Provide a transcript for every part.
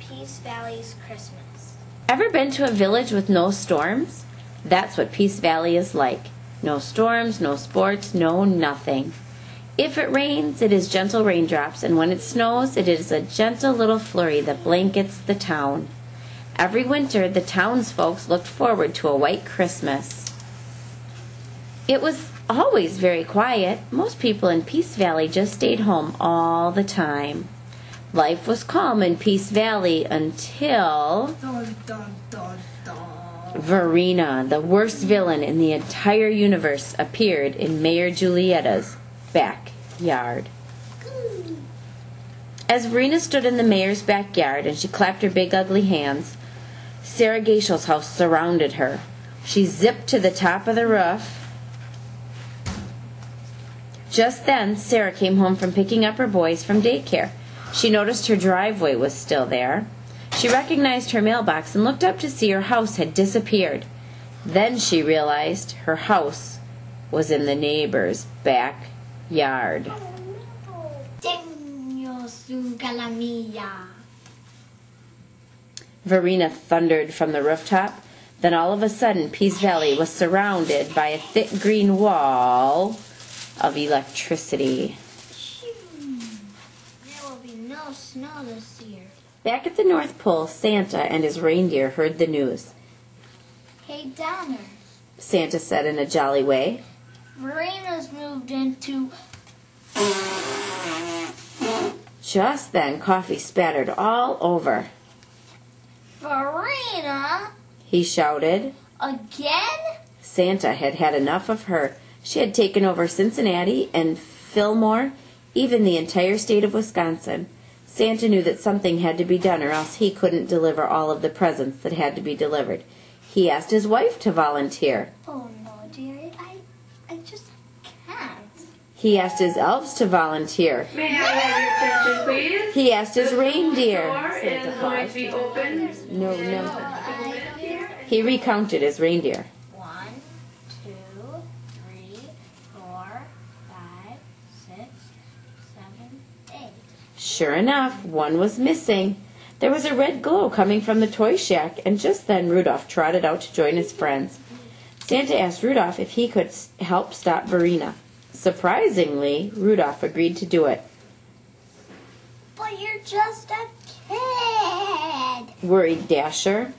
Peace Valley's Christmas. Ever been to a village with no storms? That's what Peace Valley is like. No storms, no sports, no nothing. If it rains, it is gentle raindrops, and when it snows, it is a gentle little flurry that blankets the town. Every winter, the townsfolk looked forward to a white Christmas. It was always very quiet. Most people in Peace Valley just stayed home all the time. Life was calm in Peace Valley until Verena, the worst villain in the entire universe, appeared in Mayor Julietta's backyard. As Verena stood in the mayor's backyard and she clapped her big ugly hands, Sarah Gaishel's house surrounded her. She zipped to the top of the roof. Just then, Sarah came home from picking up her boys from daycare. She noticed her driveway was still there. She recognized her mailbox and looked up to see her house had disappeared. Then she realized her house was in the neighbor's backyard. Verena thundered from the rooftop. Then all of a sudden, Peace Valley was surrounded by a thick green wall of electricity. There will be no snow this year. Back at the North Pole, Santa and his reindeer heard the news. Hey, Donner, Santa said in a jolly way. Verena's moved into... Just then, coffee spattered all over. Verena? He shouted. Again? Santa had had enough of her. She had taken over Cincinnati and Fillmore, even the entire state of Wisconsin. Santa knew that something had to be done or else he couldn't deliver all of the presents that had to be delivered. He asked his wife to volunteer. Oh no, dearie, I just can't. He asked his elves to volunteer. May I have your attention, please? He asked his reindeer. The door is going to be open. No. He recounted his reindeer. 1, 2, 3, 4, 5, 6, 7, 8. Sure enough, one was missing. There was a red glow coming from the toy shack, and just then Rudolph trotted out to join his friends. Santa asked Rudolph if he could help stop Verena. Surprisingly, Rudolph agreed to do it. But you're just a kid. Worried Dasher,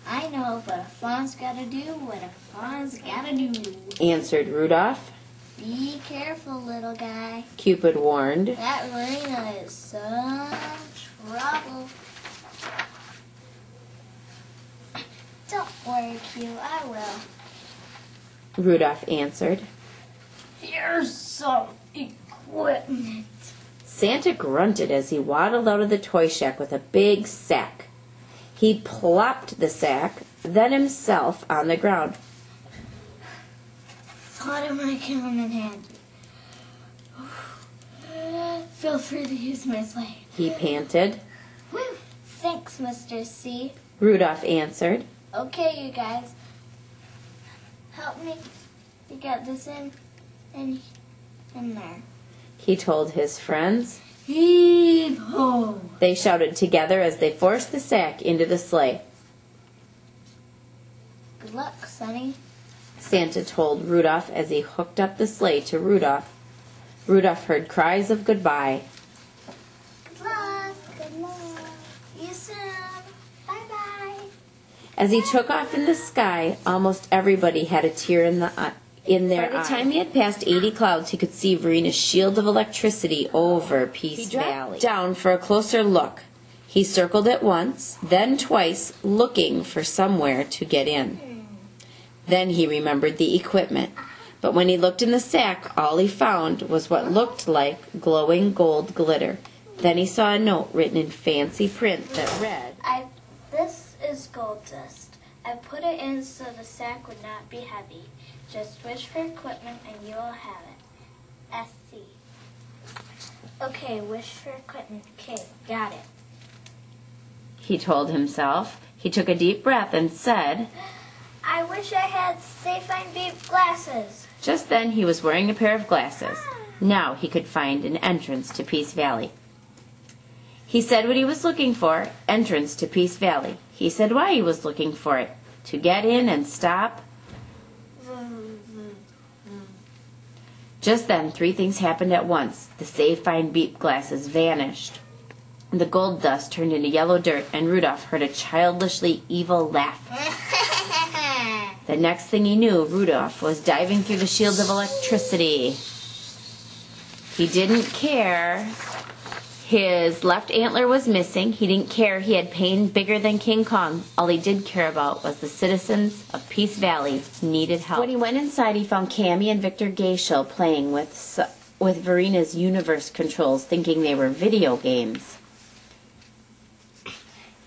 I know, but a fawn's gotta do what a fawn's gotta do. answered Rudolph. Be careful, little guy. Cupid warned. That Verena is some trouble. Don't worry, Q, I will. Rudolph answered. Here's some equipment. Santa grunted as he waddled out of the toy shack with a big sack. He plopped the sack, then himself, on the ground. Thought it might come in handy. Feel free to use my sleigh. He panted. Woo! Thanks, Mr. C. Rudolph answered. Okay, you guys. Help me to get this in there. He told his friends. Heave ho! They shouted together as they forced the sack into the sleigh. Good luck, Sonny. Santa told Rudolph as he hooked up the sleigh to Rudolph. Rudolph heard cries of goodbye. Good luck. Good luck. See you soon. Bye-bye. As he took off in the sky, almost everybody had a tear in their eye. By the time he had passed 80 clouds, he could see Verena's shield of electricity over Peace Valley. He dropped down for a closer look. He circled it once, then twice, looking for somewhere to get in. Then he remembered the equipment. But when he looked in the sack, all he found was what looked like glowing gold glitter. Then he saw a note written in fancy print that read, This is gold dust. I put it in so the sack would not be heavy. Just wish for equipment and you will have it. SC. Okay, wish for equipment. Okay, got it. he told himself. He took a deep breath and said, I wish I had safe and deep glasses. Just then he was wearing a pair of glasses. Now he could find an entrance to Peace Valley. He said what he was looking for, entrance to Peace Valley. He said why he was looking for it, to get in and stop. Just then, three things happened at once. The safe fine beep glasses vanished. The gold dust turned into yellow dirt, and Rudolph heard a childishly evil laugh. The next thing he knew, Rudolph was diving through the shields of electricity. He didn't care his left antler was missing. He didn't care he had pain bigger than King Kong. All he did care about was the citizens of Peace Valley needed help. When he went inside, he found Cammie and Victor Gayshill playing with Verina's universe controls, thinking they were video games.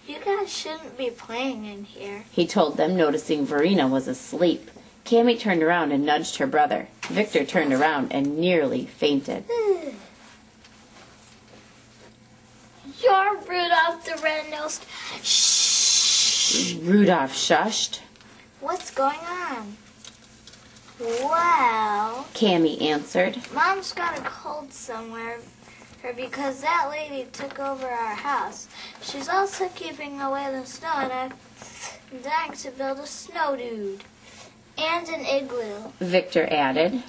You guys shouldn't be playing in here, he told them, noticing Verina was asleep. Cammie turned around and nudged her brother. Victor turned around and nearly fainted. You're Rudolph the Red-Nosed. Shh. Rudolph shushed. What's going on? Well, Cammie answered. Mom's got a cold somewhere because that lady took over our house. She's also keeping away the snow, and I'm dying to build a snow dude. And an igloo. Victor added.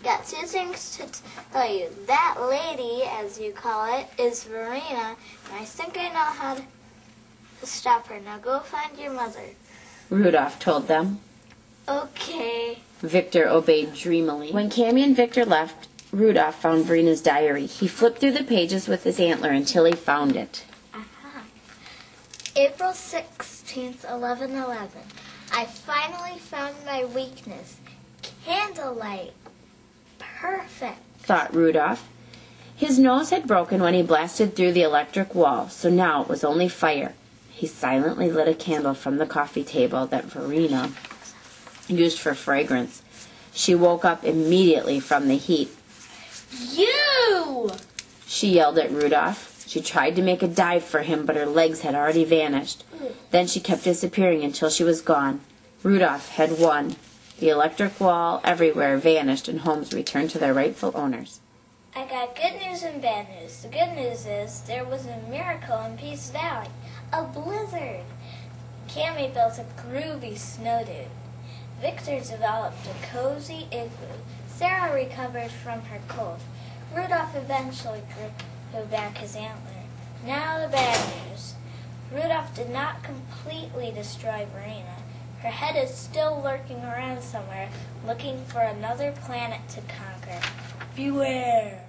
Got two things to tell you. That lady, as you call it, is Verina, and I think I know how to stop her. Now go find your mother. Rudolph told them. Okay. Victor obeyed dreamily. When Cammie and Victor left, Rudolph found Verina's diary. He flipped through the pages with his antler until he found it. April 16th, 11:11. I finally found my weakness. Candlelight. Perfect, thought Rudolph. His nose had broken when he blasted through the electric wall, so now it was only fire. He silently lit a candle from the coffee table that Verina used for fragrance. She woke up immediately from the heat. You! She yelled at Rudolph. She tried to make a dive for him, but her legs had already vanished. Then she kept disappearing until she was gone. Rudolph had won. The electric wall everywhere vanished, and homes returned to their rightful owners. I got good news and bad news. The good news is there was a miracle in Peace Valley. A blizzard. Cammie built a groovy snow dude. Victor developed a cozy igloo. Sarah recovered from her cold. Rudolph eventually grew back his antler. Now the bad news. Rudolph did not completely destroy Verina. Her head is still lurking around somewhere, looking for another planet to conquer. Beware!